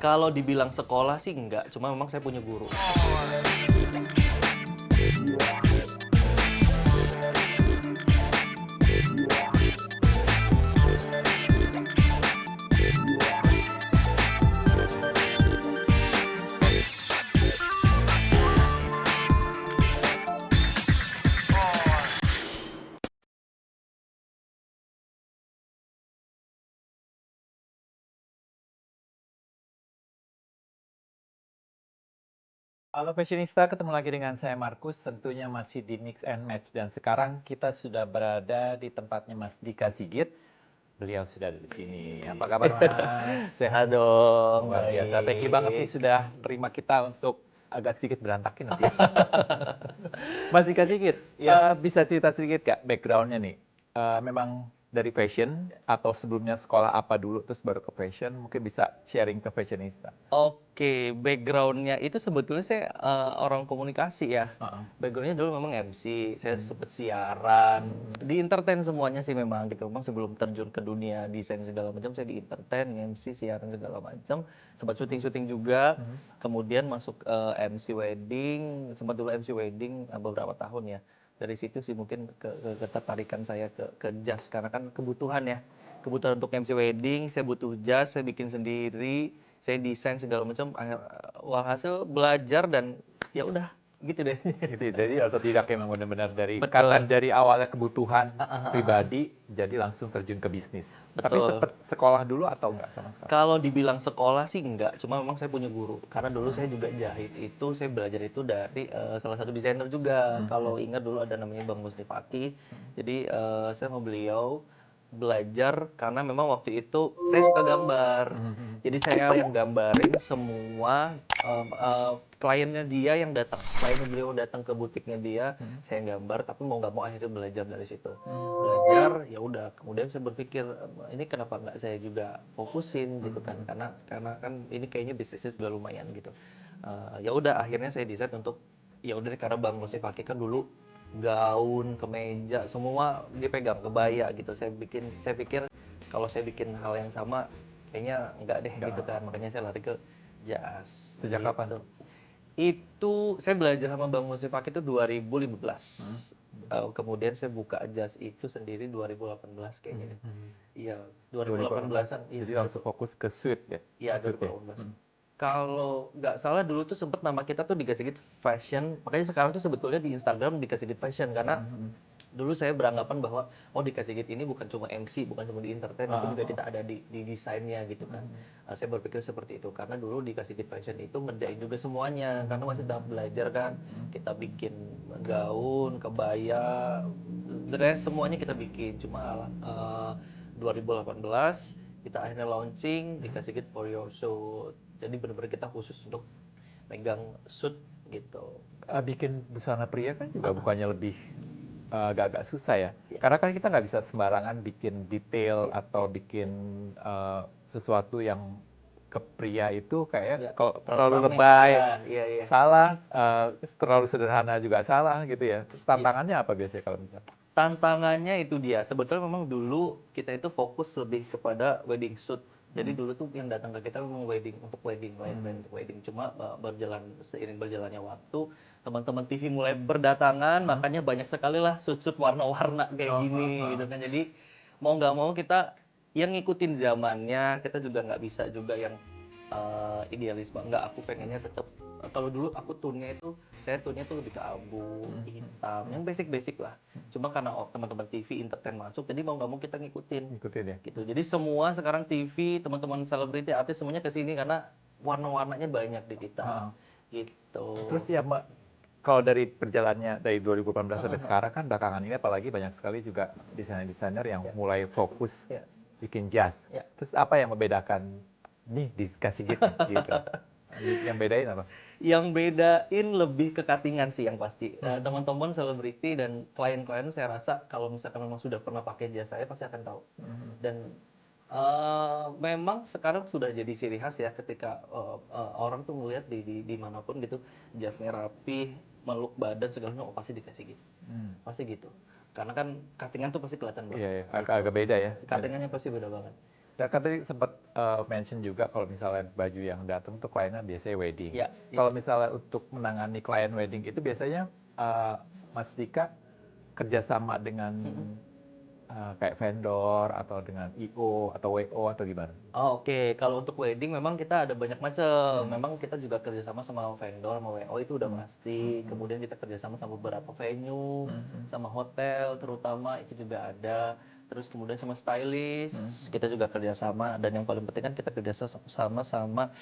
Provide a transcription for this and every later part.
Kalau dibilang sekolah sih enggak, cuma memang saya punya guru. Halo Fashionista, ketemu lagi dengan saya Markus, tentunya masih di Mix and Match. Dan sekarang kita sudah berada di tempatnya Mas Dika Sigit. Beliau sudah ada di sini. Apa kabar Mas? Sehat dong, Luar biasa. Thank you banget nih sudah terima kita untuk agak sedikit berantakin nanti. Mas Dika Sigit, Iya. bisa cerita sedikit Kak background-nya nih? Memang dari fashion atau sebelumnya sekolah apa dulu terus baru ke fashion? Mungkin bisa sharing ke Fashionista. Oke, background-nya itu sebetulnya saya orang komunikasi ya. Heeh. Background-nya dulu memang MC, saya sempet siaran, di entertain semuanya sih memang gitu. Memang sebelum terjun ke dunia desain segala macam, saya di entertain, MC, siaran segala macam. Sempat syuting-syuting juga, kemudian masuk MC wedding, sempat dulu MC wedding beberapa tahun ya. Dari situ sih mungkin ketertarikan saya ke jazz karena kan kebutuhan ya. Kebutuhan untuk MC wedding, saya butuh jas, saya bikin sendiri, saya desain segala macam. Walhasil belajar dan ya udah gitu deh. Gitu, jadi otodidak emang benar-benar dari Betul. karena dari awalnya kebutuhan pribadi jadi langsung terjun ke bisnis. Tapi Betul. sekolah dulu atau enggak sama sekali? Kalau dibilang sekolah sih enggak, cuma memang saya punya guru. Karena dulu saya juga jahit itu, saya belajar itu dari salah satu desainer juga. Kalau ingat dulu ada namanya Bang Musni Fakih. Jadi saya sama beliau belajar karena memang waktu itu saya suka gambar. Jadi saya yang gambarin semua kliennya dia yang datang, kliennya beliau datang ke butiknya dia, saya yang gambar. Tapi mau nggak mau akhirnya belajar dari situ. Belajar, ya udah. Kemudian saya berpikir ini kenapa nggak saya juga fokusin gitu kan? Karena kan ini kayaknya bisnisnya juga lumayan gitu. Ya udah akhirnya saya decide untuk ya udah deh, karena Bang Musni Fakih kan dulu gaun, kemeja, semua dia pegang, kebaya gitu. Saya pikir kalau saya bikin hal yang sama, kayaknya enggak deh gitu kan. Makanya saya lari ke jas. Sejak Gitu. kapan? Itu saya belajar sama Bang Musni Fakih itu 2015. Kemudian saya buka jas itu sendiri 2018 kayaknya. Iya, 2018-an. Iya, Jadi langsung fokus ke suit ya? iya, Suit ya? 2018. Kalau nggak salah dulu tuh sempet nama kita tuh dikasih gitu fashion. Makanya sekarang tuh sebetulnya di Instagram dikasih gitu fashion karena dulu saya beranggapan bahwa oh dikasih gitu ini bukan cuma MC, bukan cuma di entertain, tapi juga kita ada di desainnya gitu kan. Saya berpikir seperti itu karena dulu dikasih gitu fashion itu ngerjain juga semuanya karena masih tahap belajar kan. Kita bikin gaun, kebaya, dress semuanya kita bikin. Cuma 2018 kita akhirnya launching dikasih gitu for your shoot. Jadi benar-benar kita khusus untuk megang shoot gitu. Bikin busana pria kan juga bukannya lebih agak-agak susah ya? Karena kan kita nggak bisa sembarangan bikin detail atau bikin sesuatu yang ke pria itu kayak kalau terlalu lebay, Iya. salah, terlalu sederhana juga salah gitu ya. Terus tantangannya apa biasanya kalau misalnya? Tantangannya itu dia. Sebetulnya memang dulu kita itu fokus lebih kepada wedding shoot. Jadi dulu tuh yang datang ke kita memang wedding untuk wedding, untuk wedding. Cuma seiring berjalannya waktu, teman-teman TV mulai berdatangan, makanya banyak sekali lah shoot-shoot warna-warna kayak gini gitu kan. Jadi mau nggak mau kita yang ngikutin zamannya, kita juga nggak bisa juga yang idealisme. Nggak, aku pengennya tetap kalau dulu aku saya tunnya tuh lebih ke abu, hitam, yang basic-basic lah. Cuma karena teman-teman TV entertain masuk, jadi mau nggak mau kita ngikutin. Ngikutin ya? Gitu. Jadi semua sekarang TV, teman-teman selebriti, artis semuanya kesini karena warna-warnanya banyak di kita. Gitu. Terus ya Mbak, kalau dari perjalanannya dari 2018 sampai sekarang kan belakangan ini apalagi banyak sekali juga desainer-desainer yang mulai fokus Ya. bikin jas. Ya. Terus apa yang membedakan nih dikasih gitu? Yang bedain apa? Yang bedain lebih ke cuttingan sih yang pasti. Teman-teman selebriti dan klien-klien saya rasa kalau misalkan memang sudah pernah pakai jasa saya pasti akan tahu. Dan memang sekarang sudah jadi ciri khas ya ketika orang tuh melihat di manapun gitu jasnya rapi, meluk badan segala macam, oh pasti dikasih gitu. Pasti gitu. Karena kan cuttingan tuh pasti kelihatan banget. Iya, agak beda ya. Cuttingannya pasti beda banget. Dan kan tadi sempat mention juga kalau misalnya baju yang datang tuh kliennya biasanya wedding. Ya, Kalau misalnya untuk menangani klien wedding itu biasanya Mas Dika kerjasama dengan kayak vendor atau dengan IO atau WO atau gimana? oh, oke. Kalau untuk wedding memang kita ada banyak macam. Memang kita juga kerjasama sama vendor, sama WO itu udah pasti. Kemudian kita kerjasama sama beberapa venue, sama hotel terutama itu juga ada. Terus kemudian sama stylist kita juga kerjasama. Dan yang paling penting kan kita kerjasama sama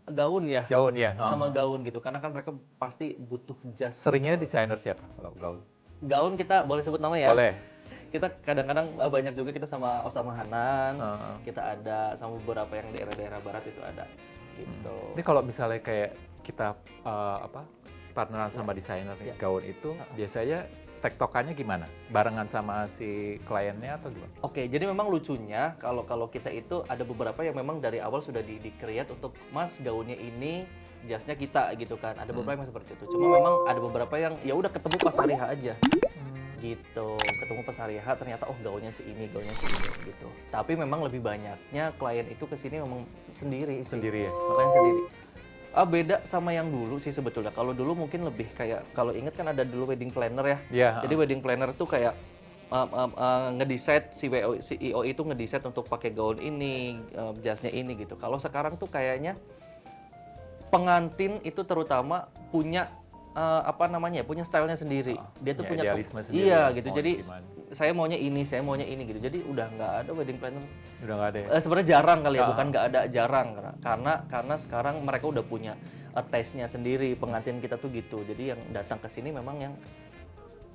gaun ya, Gaun ya. sama gaun gitu. Karena kan mereka pasti butuh jas. Seringnya desainer siapa kalau gaun? Gaun kita boleh sebut nama ya? Boleh. Kita kadang-kadang banyak juga kita sama Osama Hanan, kita ada sama beberapa yang daerah-daerah barat itu ada gitu. Ini kalau misalnya kayak kita partneran sama desainer nih, gaun itu biasanya tektokannya gimana? Barengan sama si kliennya atau gimana? Oke, jadi memang lucunya kalau kita itu ada beberapa yang memang dari awal sudah di-create untuk Mas gaunnya ini jasnya kita gitu kan. Ada beberapa yang seperti itu. Cuma memang ada beberapa yang ya udah ketemu pas hari H aja. Gitu. Ketemu pas hari H ternyata oh gaunnya si ini gitu. Tapi memang lebih banyaknya klien itu kesini memang sendiri sih. Sendiri ya? Klien sendiri. Beda sama yang dulu sih sebetulnya. Kalau dulu mungkin lebih kayak kalau inget kan ada dulu wedding planner ya. Iya. Jadi wedding planner tuh kayak ngedesain si IO itu ngedesain untuk pakai gaun ini, jasnya ini gitu. Kalau sekarang tuh kayaknya pengantin itu terutama punya punya stylenya sendiri. Dia tuh punya idealisme sendiri. iya gitu. Mau Jadi gimana. saya maunya ini gitu. Jadi udah nggak ada wedding planner. Udah nggak ada ya? Sebenarnya jarang kali ya, bukan nggak ada, jarang karena sekarang mereka udah punya taste-nya sendiri. Pengantin kita tuh gitu. Jadi yang datang ke sini memang yang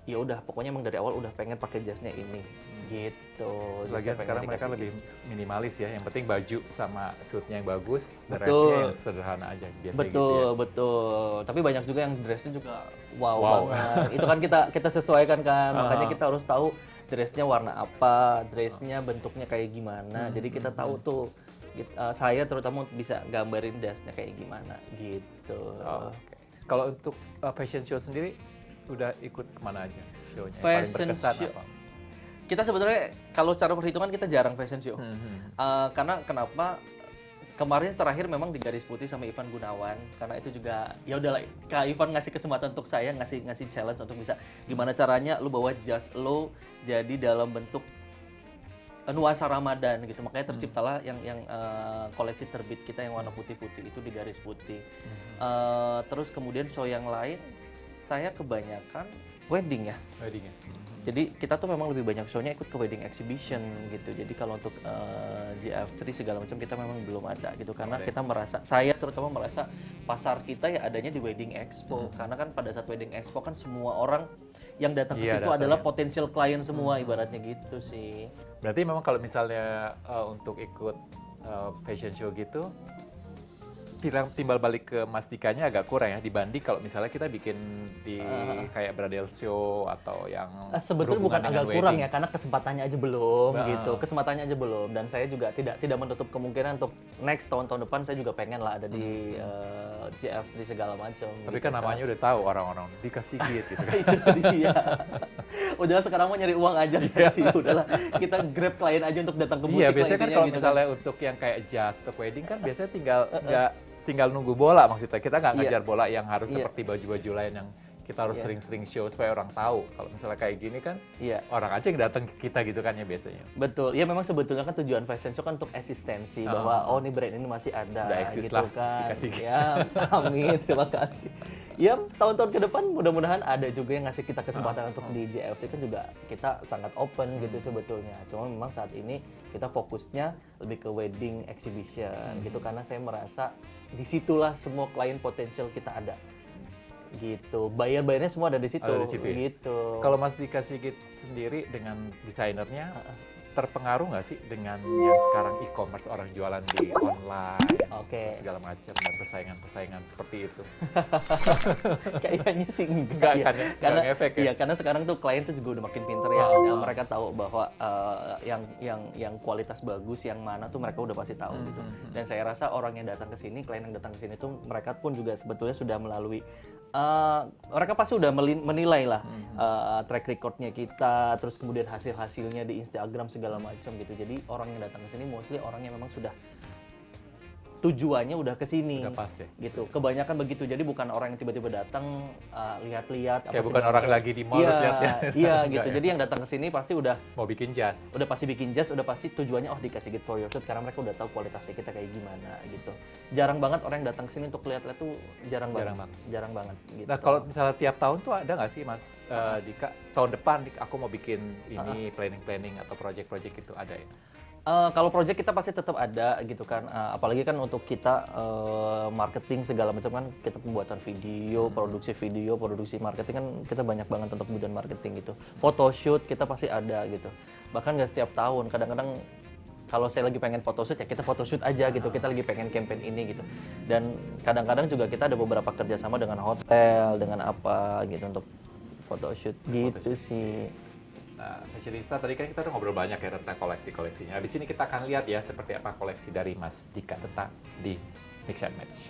ya udah pokoknya emang dari awal udah pengen pakai jasnya ini gitu. Lagian sekarang mereka lebih minimalis ya. Yang penting baju sama suitnya yang bagus, Betul. dressnya yang sederhana aja biasanya Betul, gitu ya. betul. Tapi banyak juga yang dressnya juga wow, Wow. banget. Itu kan kita sesuaikan kan. Makanya kita harus tahu dressnya warna apa, dressnya bentuknya kayak gimana. Jadi kita tahu tuh saya terutama bisa gambarin dressnya kayak gimana gitu. Oke. Kalau untuk fashion show sendiri udah ikut kemana aja show-nya? Yang Fashion paling berkesan show. apa? Kita sebetulnya kalau secara perhitungan kita jarang fashion show. Karena kenapa? Kemarin terakhir memang di Garis Putih sama Ivan Gunawan karena itu juga ya udahlah Kak Ivan ngasih kesempatan untuk saya ngasih challenge untuk bisa gimana caranya lu bawa jas lo jadi dalam bentuk nuansa Ramadan gitu. Makanya terciptalah yang koleksi terbit kita yang warna putih-putih itu di Garis Putih. Terus kemudian show yang lain saya kebanyakan wedding ya. Wedding ya? Jadi kita tuh memang lebih banyak show-nya ikut ke wedding exhibition gitu. Jadi kalau untuk GF3 segala macam kita memang belum ada gitu. Karena kita merasa, saya terutama merasa pasar kita ya adanya di wedding expo. Karena kan pada saat wedding expo kan semua orang yang datang ke situ adalah potensial klien semua ibaratnya gitu sih. Berarti memang kalau misalnya untuk ikut fashion show gitu, timbal balik ke Mas Dikanya agak kurang ya dibanding kalau misalnya kita bikin di kayak bridal show atau yang sebetulnya bukan agak wedding. kurang ya karena kesempatannya aja belum gitu, kesempatannya aja belum, dan saya juga tidak menutup kemungkinan untuk next tahun depan saya juga pengen lah ada di GF3 segala macam. Tapi gitu kan namanya udah tahu orang-orang dikasih gitu kan. Itu dia. Udah sekarang mau nyari uang aja sih, udahlah kita grab klien aja untuk datang ke butik. Iya biasanya kan kalau gitu misalnya untuk yang kayak jas atau wedding kan biasanya tinggal nunggu bola, maksudnya kita nggak ngejar bola yang harus seperti baju-baju lain yang kita harus sering-sering show supaya orang tahu. Kalau misalnya kayak gini kan orang aja yang datang ke kita gitu kan ya biasanya. Betul, ya memang sebetulnya kan tujuan fashion show kan untuk eksistensi bahwa oh nih brand ini masih ada eksis gitu lah, kan. dikasih. Ya, amin, terima kasih. Ya tahun-tahun ke depan mudah-mudahan ada juga yang ngasih kita kesempatan untuk di JFT kan juga kita sangat open gitu sebetulnya. Cuma memang saat ini kita fokusnya lebih ke wedding exhibition gitu karena saya merasa disitulah semua klien potensial kita ada. Gitu, bayarnya semua ada di situ, Ada di situ ya? gitu. Kalau Mas Dika Sigit sendiri dengan desainernya terpengaruh nggak sih dengan yang sekarang e-commerce orang jualan di online segala macam dan persaingan seperti itu? Kayaknya sih Enggak ya. kan ya? Karena Nggak ngefek ya? iya, karena sekarang tuh klien tuh juga udah makin pinter ya. Mereka tahu bahwa yang kualitas bagus yang mana tuh mereka udah pasti tahu gitu. Dan saya rasa orang yang datang ke sini, klien yang datang ke sini tuh mereka pun juga sebetulnya sudah melalui mereka pasti udah menilai lah track recordnya kita, terus kemudian hasilnya di Instagram segala macam gitu. Jadi orang yang datang ke sini mostly orang yang memang sudah tujuannya udah ke sini. Udah pas ya. Gitu. Kebanyakan begitu. Jadi bukan orang yang tiba-tiba datang lihat-lihat Kayak bukan orang lagi di mall lihat-lihat. Iya gitu. Enggak, Jadi yang datang ke sini pasti udah mau bikin jas. udah pasti bikin jas, udah pasti tujuannya dikasih gift for your shoot karena mereka udah tahu kualitasnya kita kayak gimana gitu. Jarang banget orang yang datang ke sini untuk lihat-lihat tuh jarang banget gitu. Nah, kalau misalnya tiap tahun tuh ada nggak sih Mas Dika, tahun depan aku mau bikin ini planning atau project-project itu ada ya? Kalau project kita pasti tetap ada gitu kan, apalagi kan untuk kita marketing segala macam kan, kita pembuatan video, produksi marketing kan kita banyak banget untuk kebutuhan marketing gitu. Photoshoot kita pasti ada gitu. Bahkan nggak setiap tahun, kadang-kadang kalau saya lagi pengen photoshoot ya kita photoshoot aja gitu, kita lagi pengen campaign ini gitu. Dan kadang-kadang juga kita ada beberapa kerjasama dengan hotel, dengan apa gitu untuk photoshoot gitu sih. Nah, fashionista tadi kan kita udah ngobrol banyak ya tentang koleksi-koleksinya. Di sini kita akan lihat ya seperti apa koleksi dari Mas Dika tetap di Mix and Match.